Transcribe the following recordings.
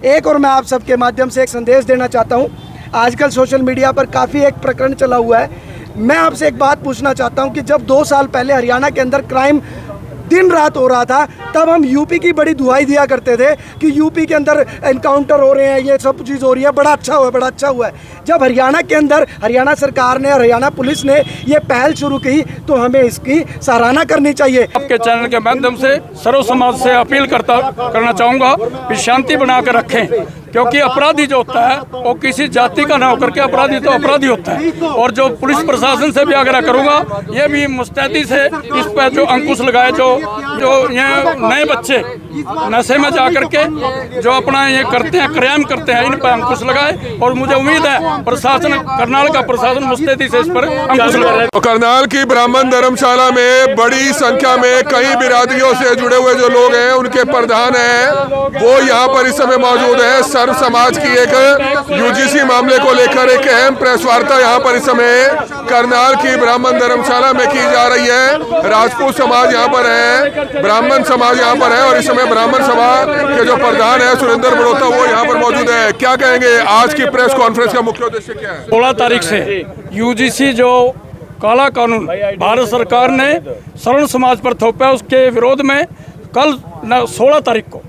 एक और मैं आप सबके माध्यम से एक संदेश देना चाहता हूँ। आजकल सोशल मीडिया पर काफ़ी एक प्रकरण चला हुआ है। मैं आपसे एक बात पूछना चाहता हूँ कि जब 2 साल पहले हरियाणा के अंदर क्राइम दिन रात हो रहा था, तब हम यूपी की बड़ी दुहाई दिया करते थे कि यूपी के अंदर एनकाउंटर हो रहे हैं, ये सब चीज़ हो रही है, बड़ा अच्छा हुआ है, बड़ा अच्छा हुआ है। जब हरियाणा के अंदर हरियाणा सरकार ने और हरियाणा पुलिस ने ये पहल शुरू की तो हमें इसकी सराहना करनी चाहिए। आपके चैनल के माध्यम से सर्व समाज से अपील करना चाहूँगा कि शांति बनाकर रखें, क्योंकि अपराधी जो होता है वो किसी जाति का ना होकर के अपराधी तो अपराधी होता है। और जो पुलिस प्रशासन से भी आग्रह करूँगा, ये भी मुस्तैदी से इस पर जो अंकुश लगाए, जो ये नए बच्चे नशे में जा करके जो अपना ये करते हैं, क्राइम करते हैं, इन पर अंकुश लगाए। और मुझे उम्मीद है प्रशासन, करनाल का प्रशासन मुस्तैदी से इस पर अंकुश लगाए। करनाल की ब्राह्मण धर्मशाला में बड़ी संख्या में कई बिरादरियों से जुड़े हुए जो लोग हैं, उनके प्रधान हैं, वो यहाँ पर इस समय मौजूद है। सर्व समाज की एक यूजीसी मामले को लेकर एक अहम प्रेस वार्ता यहाँ पर इस समय करनाल की ब्राह्मण धर्मशाला में की जा रही है। राजपूत समाज यहाँ पर है, ब्राह्मण समाज यहाँ पर है, और इस समय ब्राह्मण सभा के जो प्रधान है सुरेंद्र बड़ोता, वो यहाँ पर मौजूद है। क्या कहेंगे, आज की प्रेस कॉन्फ्रेंस का मुख्य उद्देश्य क्या है? 16 तारीख से यूजीसी जो काला कानून भारत सरकार ने सवर्ण समाज पर थोपा, उसके विरोध में कल 16 तारीख को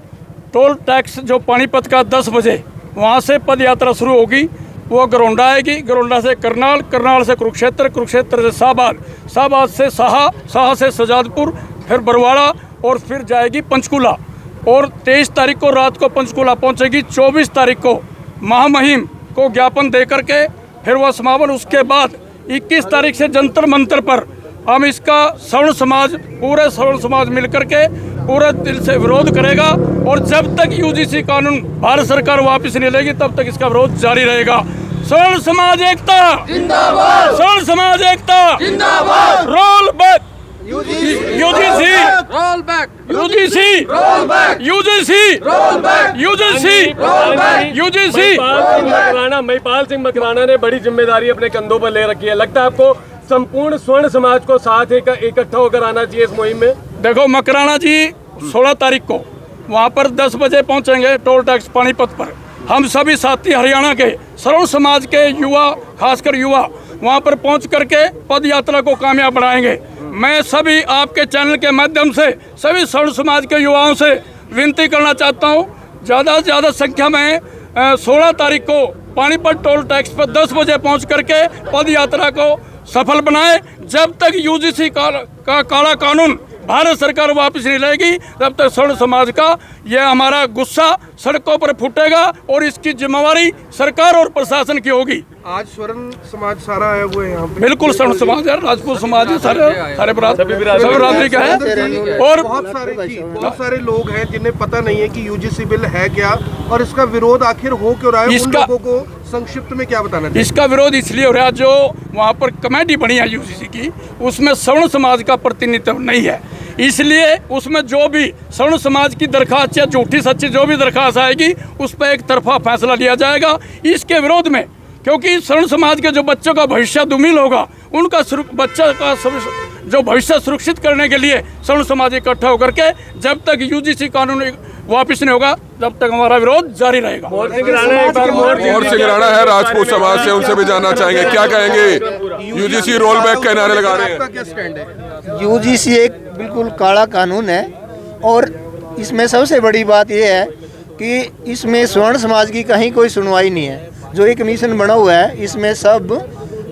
टोल टैक्स जो पानीपत का 10 बजे वहाँ से पद यात्रा शुरू होगी। वो गरोंडा आएगी, गरोंडा से करनाल, करनाल से कुरुक्षेत्र, कुरुक्षेत्र से शाहबाद, शाहबाद से साहा, साहा से सजादपुर, फिर बरवाड़ा और फिर जाएगी पंचकूला। और 23 तारीख को रात को पंचकूला पहुंचेगी। 24 तारीख को महामहिम को ज्ञापन दे करके फिर वह समापन। उसके बाद 21 तारीख से जंतर मंतर पर हम इसका सवर्ण समाज, पूरे सवर्ण समाज मिलकर के पूरे दिल से विरोध करेगा। और जब तक यूजीसी कानून भारत सरकार वापस नहीं लेगी, तब तक इसका विरोध जारी रहेगा। सवर्ण समाज एकता जिंदाबाद, सवर्ण समाज एकता जिंदाबाद। Roll back UGC, roll back UGC, roll back UGC, roll back UGC, roll back UGC. Mahipal Singh Makrana ने बड़ी जिम्मेदारी अपने कंधों पर ले रखी है। लगता है आपको संपूर्ण स्वर्ण समाज को साथ इकट्ठा होकर आना चाहिए इस मुहिम में? देखो, मकराना जी 16 तारीख को वहाँ पर 10 बजे पहुँचेंगे टोल टैक्स पानीपत पर। हम सभी साथी हरियाणा के सवर्ण समाज के युवा, खासकर युवा, वहाँ पर पहुँच करके पद यात्रा को कामयाब बनाएंगे। मैं सभी आपके चैनल के माध्यम से सभी सवर्ण समाज के युवाओं से विनती करना चाहता हूँ, ज़्यादा से ज़्यादा संख्या में 16 तारीख को पानीपत टोल टैक्स पर 10 बजे पहुँच करके पद यात्रा को सफल बनाए। जब तक यूजीसी का काला कानून भारत सरकार वापस नहीं लेगी, तब तक सवर्ण समाज का यह हमारा गुस्सा सड़कों पर फूटेगा और इसकी जिम्मेवारी सरकार और प्रशासन की होगी। आज स्वर्ण समाज सारा है वो यहाँ पे, बिल्कुल स्वर्ण समाज है, राजपूत समाज है, सारे बिरादरी का है। और बहुत सारे लोग हैं जिन्हें पता नहीं है कि यूजीसी बिल है क्या और इसका विरोध आखिर हो क्यों रहा है। उन लोगों को संक्षिप्त में क्या बताना चाहिए? इसका विरोध इसलिए हो रहा है, जो वहाँ पर कमेटी बनी है यूजीसी की, उसमें सवर्ण समाज का प्रतिनिधित्व नहीं है। इसलिए उसमें जो भी सवर्ण समाज की दरखास्त या झूठी सच्ची जो भी दरखास्त आएगी, उस पर एक तरफा फैसला लिया जाएगा इसके विरोध में। क्योंकि सवर्ण समाज के जो बच्चों का भविष्य दुर्मिल होगा, उनका बच्चा का जो भविष्य सुरक्षित करने के लिए सवर्ण समाज इकट्ठा होकर के जब तक यूजीसी कानून वापस नहीं होगा, तब तक हमारा विरोध जारी रहेगा। मोहन सिंह राणा है राजपूत समाज से, उनसे भी जानना चाहेंगे, क्या कहेंगे? यूजीसी रोल बैक के नारे लगा रहे हैं। यूजीसी एक बिल्कुल काला कानून है और इसमें सबसे बड़ी बात यह है कि इसमें स्वर्ण समाज की कहीं कोई सुनवाई नहीं है। जो एक कमीशन बना हुआ है, इसमें सब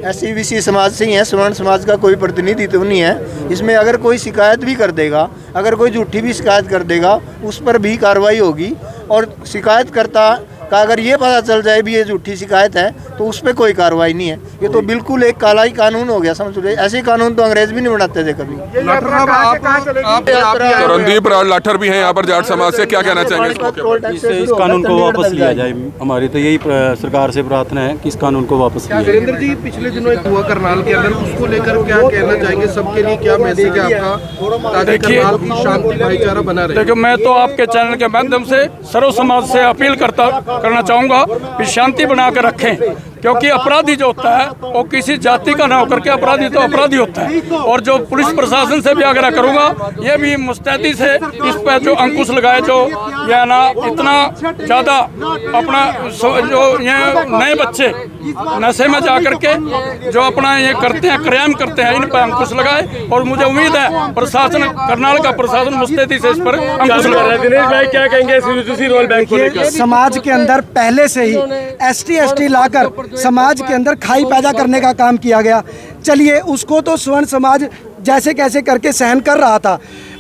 SC/BC समाज से ही है, स्वर्ण समाज का कोई प्रतिनिधित्व नहीं है। इसमें अगर कोई शिकायत भी कर देगा, अगर कोई झूठी भी शिकायत कर देगा, उस पर भी कार्रवाई होगी। और शिकायतकर्ता का अगर ये पता चल जाए भी ये झूठी शिकायत है, तो उस पर कोई कार्रवाई नहीं है। ये तो बिल्कुल एक काला ही कानून हो गया, समझ लो। ऐसे कानून तो अंग्रेज भी नहीं बनाते थे कभी। रणदीप लाठर भी हैं यहाँ पर जाट समाज से, क्या कहना चाहेंगे? इस कानून को वापस लिया जाए। हमारी तो यही सरकार से प्रार्थना है कि इस कानून को वापस लिया जाए। वीरेंद्र जी, पिछले दिनों एक हुआ करनाल के अंदर, उसको लेकर क्या कहना चाहेंगे? सबके लिए क्या मैसेज है आपका ताकि करनाल की शांति भाईचारा बना रहे? देखिए, मैं तो आपके चैनल के माध्यम से सर्व समाज से अपील करना चाहूँगा कि शांति बनाकर रखें, क्योंकि अपराधी जो होता है वो किसी जाति का ना होकर के अपराधी तो अपराधी होता है। और जो पुलिस प्रशासन से भी आग्रह करूंगा, ये भी मुस्तैदी से इस पर जो अंकुश लगाए, जो ये ना इतना ज़्यादा अपना जो ये नए बच्चे नशे में जा करके जो अपना ये करते हैं, क्राइम करते हैं, इन पर अंकुश लगाए। और मुझे उम्मीद है प्रशासन, कर्नाटक का प्रशासन मुस्तैदी से इस पर अंकुश लगा रहा है। दिनेश भाई क्या कहेंगे इस यूजीसी रोल बैंक को लेकर? समाज के अंदर पहले से ही ST लाकर समाज के अंदर खाई पैदा करने का काम किया गया। चलिए, उसको तो स्वर्ण समाज जैसे कैसे करके सहन कर रहा था,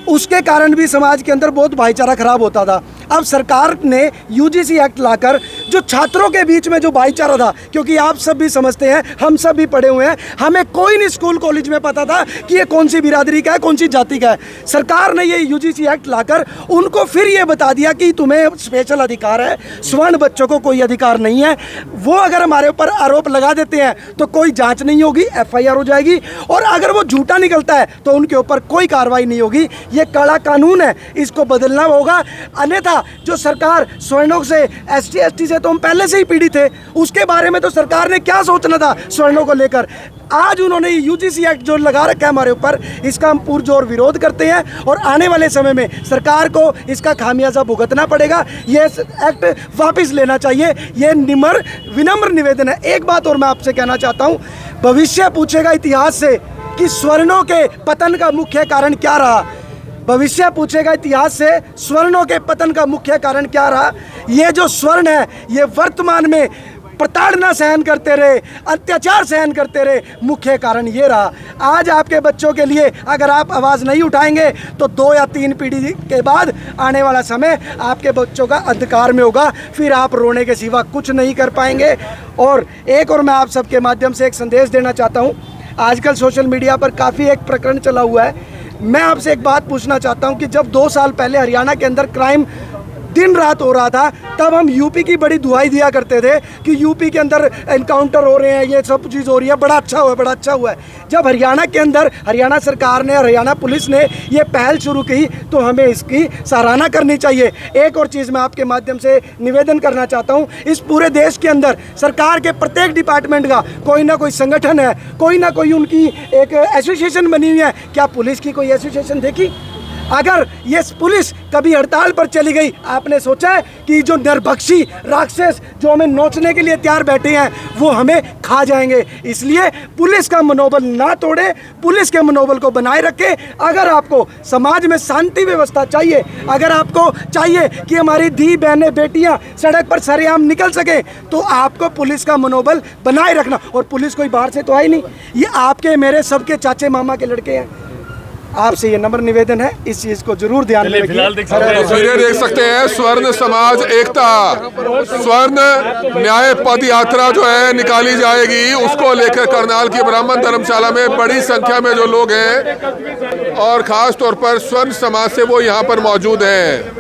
उसके कारण भी समाज के अंदर बहुत भाईचारा खराब होता था। अब सरकार ने UGC एक्ट लाकर जो छात्रों के बीच में जो भाईचारा था, क्योंकि आप सब भी समझते हैं, हम सब भी पढ़े हुए हैं, हमें कोई नहीं स्कूल कॉलेज में पता था कि ये कौन सी बिरादरी का है, कौन सी जाति का है। सरकार ने ये UGC एक्ट लाकर उनको फिर ये बता दिया कि तुम्हें स्पेशल अधिकार है, स्वर्ण बच्चों को कोई अधिकार नहीं है। वो अगर हमारे ऊपर आरोप लगा देते हैं तो कोई जांच नहीं होगी, FIR हो जाएगी, और अगर वो झूठा निकलता है तो उनके ऊपर कोई कार्रवाई नहीं होगी। ये काला कानून है, इसको बदलना होगा। अन्यथा जो सरकार स्वर्णों से ST से तो हम पहले से ही पीड़ित थे, उसके बारे में तो सरकार ने क्या सोचना था स्वर्णों को लेकर। आज उन्होंने UGC एक्ट जो लगा रखा है हमारे ऊपर, इसका हम पुरजोर विरोध करते हैं और आने वाले समय में सरकार को इसका खामियाजा भुगतना पड़ेगा। ये एक्ट वापस लेना चाहिए, ये विनम्र निवेदन है। एक बात और मैं आपसे कहना चाहता हूँ, भविष्य पूछेगा इतिहास से कि स्वर्णों के पतन का मुख्य कारण क्या रहा। भविष्य पूछेगा इतिहास से स्वर्णों के पतन का मुख्य कारण क्या रहा। ये जो स्वर्ण है, ये वर्तमान में प्रताड़ना सहन करते रहे, अत्याचार सहन करते रहे, मुख्य कारण ये रहा। आज आपके बच्चों के लिए अगर आप आवाज़ नहीं उठाएंगे तो 2 या 3 पीढ़ी के बाद आने वाला समय आपके बच्चों का अंधकार में होगा, फिर आप रोने के सिवा कुछ नहीं कर पाएंगे। और एक और मैं आप सबके माध्यम से एक संदेश देना चाहता हूँ। आजकल सोशल मीडिया पर काफ़ी एक प्रकरण चला हुआ है। मैं आपसे एक बात पूछना चाहता हूं कि जब 2 साल पहले हरियाणा के अंदर क्राइम दिन रात हो रहा था, तब हम यूपी की बड़ी दुआई दिया करते थे कि यूपी के अंदर एनकाउंटर हो रहे हैं, ये सब चीज़ हो रही है, बड़ा अच्छा हुआ, बड़ा अच्छा हुआ है। जब हरियाणा के अंदर हरियाणा सरकार ने, हरियाणा पुलिस ने ये पहल शुरू की तो हमें इसकी सराहना करनी चाहिए। एक और चीज़ मैं आपके माध्यम से निवेदन करना चाहता हूँ, इस पूरे देश के अंदर सरकार के प्रत्येक डिपार्टमेंट का कोई ना कोई संगठन है, कोई ना कोई उनकी एक एसोसिएशन बनी हुई है। क्या पुलिस की कोई एसोसिएशन देखी? अगर ये पुलिस कभी हड़ताल पर चली गई, आपने सोचा है कि जो निर्भक्षी राक्षस जो हमें नोचने के लिए तैयार बैठे हैं वो हमें खा जाएंगे। इसलिए पुलिस का मनोबल ना तोड़े, पुलिस के मनोबल को बनाए रखें। अगर आपको समाज में शांति व्यवस्था चाहिए, अगर आपको चाहिए कि हमारी धी बहनें बेटियां सड़क पर सरेआम निकल सके, तो आपको पुलिस का मनोबल बनाए रखना। और पुलिस कोई बाहर से तो आई नहीं, ये आपके मेरे सबके चाचे मामा के लड़के हैं। आपसे ये नम्र निवेदन है, इस चीज को जरूर ध्यान में रखिए। तस्वीरें देख सकते हैं, स्वर्ण समाज एकता, स्वर्ण न्याय पद यात्रा जो है निकाली जाएगी, उसको लेकर करनाल की ब्राह्मण धर्मशाला में बड़ी संख्या में जो लोग हैं और खास तौर पर स्वर्ण समाज से वो यहाँ पर मौजूद हैं।